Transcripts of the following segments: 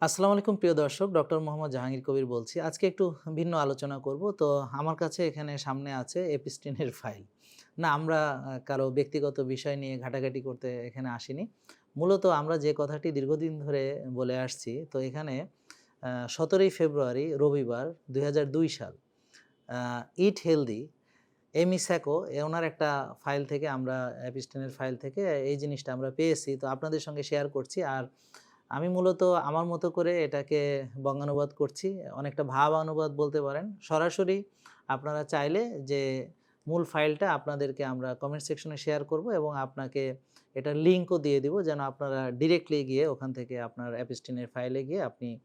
আসসালামু আলাইকুম প্রিয় দর্শক, ডক্টর মোহাম্মদ জাহাঙ্গীর কবির বলছি। আজকে একটু ভিন্ন আলোচনা করব। তো আমার কাছে এখানে সামনে আছে এপিস্টিনের ফাইল। না, আমরা কারো ব্যক্তিগত বিষয় নিয়ে ঘাটাঘাটি করতে এখানে আসিনি। মূলত আমরা যে কথাটি দীর্ঘদিন ধরে বলে আসছি, তো এখানে ১৭ই ফেব্রুয়ারি রবিবার ২০০২ সাল আ ইট হেলদি এমি স্যাকো ওনার একটা ফাইল থেকে আমরা এপিস্টিনের ফাইল থেকে এই জিনিসটা আমরা পেয়েছি। তো আপনাদের সঙ্গে শেয়ার করছি। আর আমি মূলত আমার মতো করে এটাকে বঙ্গানুবাদ করছি। অনেকটা ভাবানুবাদ বলতে পারেন। সরাসরি আপনারা চাইলে যে মূল ফাইলটা আপনাদেরকে আমরা কমেন্ট সেকশনে শেয়ার করব এবং আপনাকে এটার লিঙ্কও দিয়ে দিব যেন আপনারা ডিরেক্টলি গিয়ে ওখান থেকে আপনার অ্যাপিস্টিনের ফাইলে গিয়ে আপনি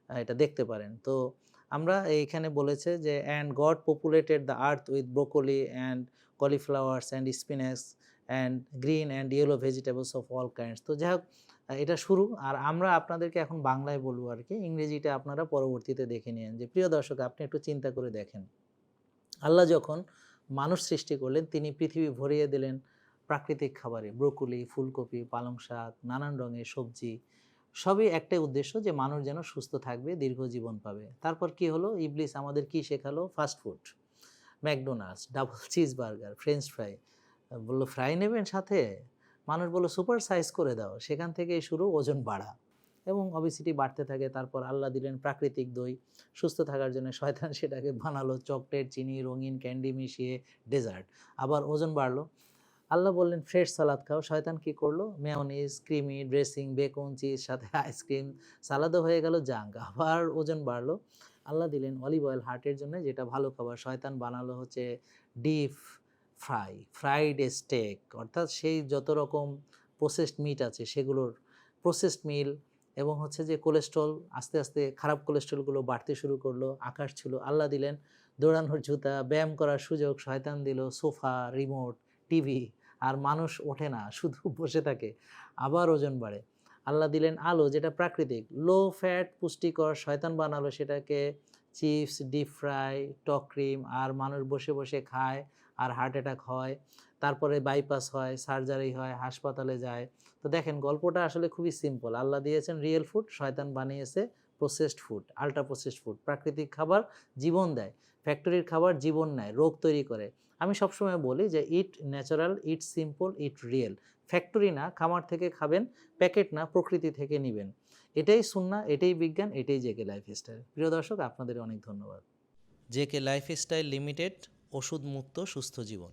এটা দেখতে পারেন। তো আমরা এইখানে বলেছে যে "and God populated the earth with broccoli and cauliflowers and spinach and green and yellow vegetables of all kinds". তো যাই হোক, এটা শুরু। আর আমরা আপনাদেরকে এখন বাংলায় বলবো আরকি। ইংরেজিটা আপনারা পরবর্তীতে দেখে নিয়েন। যে প্রিয় দর্শক, আপনি একটু চিন্তা করে দেখেন। আল্লাহ যখন মানুষ সৃষ্টি করলেন, তিনি পৃথিবী ভরিয়ে দিলেন প্রাকৃতিক খাবারে। ব্রোকলি, ফুলকপি, পালং শাক, নানান রঙের সবজি। সবই একটাই উদ্দেশ্য যে মানুষ যেন সুস্থ থাকবে, দীর্ঘ জীবন পাবে। তারপর কি হলো? ইবলিস আমাদের কি শেখালো? Fast food. McDonald's, double cheeseburger, French fry. বলল, "ফ্রাই নেবেন সাথে?" মানুষ বলল, "সুপার সাইজ করে দাও।" সেখান থেকেই শুরু ওজন বাড়া এবং ওবেসিটি বাড়তে থাকে। তারপর আল্লাহ দিলেন প্রাকৃতিক দই। সুস্থ থাকার জন্য শয়তান সেটাকে বানালো চকলেট, চিনি, রঙিন ক্যান্ডি মিশিয়ে ডেজার্ট। আবার ওজন বাড়লো। আল্লাহ বললেন ফ্রেশ সালাদ খাও। শয়তান কি করলো? Mayonnaise, creamy, dressing, beacon, cheese সাথে আইসক্রিম, সালাদও হয়ে গেল জাঙ্ক। আবার ওজন বাড়লো। আল্লাহ দিলেন অলিভ অয়েল হার্টের জন্য, যেটা ভালো খাবার। শয়তান বানালো হচ্ছে ডিপ ফ্রাই, ফ্রাইড স্টেক, অর্থাৎ সেই যত রকম প্রসেসড মিট আছে সেগুলোর প্রসেসড মিল এবং হচ্ছে যে কোলেস্ট্রল, আস্তে, আস্তে খারাপ কোলেস্ট্রলগুলো বাড়তে শুরু করলো। আকাশ ছিল। আল্লাহ দিলেন দৌড়ানোর জুতা, ব্যায়াম করার সুযোগ। শয়তান দিল সোফা, রিমোট, টিভি। আর মানুষ ওঠে না, শুধু বসে থাকে। আবার ওজন বাড়ে। আল্লাহ দিলেন আলো, যেটা প্রাকৃতিক, লো ফ্যাট, পুষ্টিকর। শয়তান বানালো সেটাকে চিপস, ডিপ ফ্রাই, টক ক্রিম। আর মানুষ বসে, বসে খায় আর হার্ট অ্যাটাক হয়। তারপরে বাইপাস হয়, সার্জারি হয়, হাসপাতালে যায়। তো দেখেন, গল্পটা আসলে খুবই সিম্পল। আল্লাহ দিয়েছেন রিয়েল ফুড, শয়তান বানিয়েছে processed food, ultra processed food. প্রাকৃতিক খাবার জীবন দেয়, ফ্যাক্টরির খাবার জীবন নেয়, রোগ তৈরি করে। আমি সবসময় বলি যে eat natural, eat simple, eat real. Factory না, খামার থেকে খাবেন, প্যাকেট না, প্রকৃতি থেকে নিবেন। এটাই সুন্নাহ, এটাই বিজ্ঞান, এটাই জেকে লাইফস্টাইল। প্রিয় দর্শক, আপনাদের অনেক ধন্যবাদ। জেকে লাইফস্টাইল লিমিটেড, ওষুধ মুক্ত সুস্থ জীবন।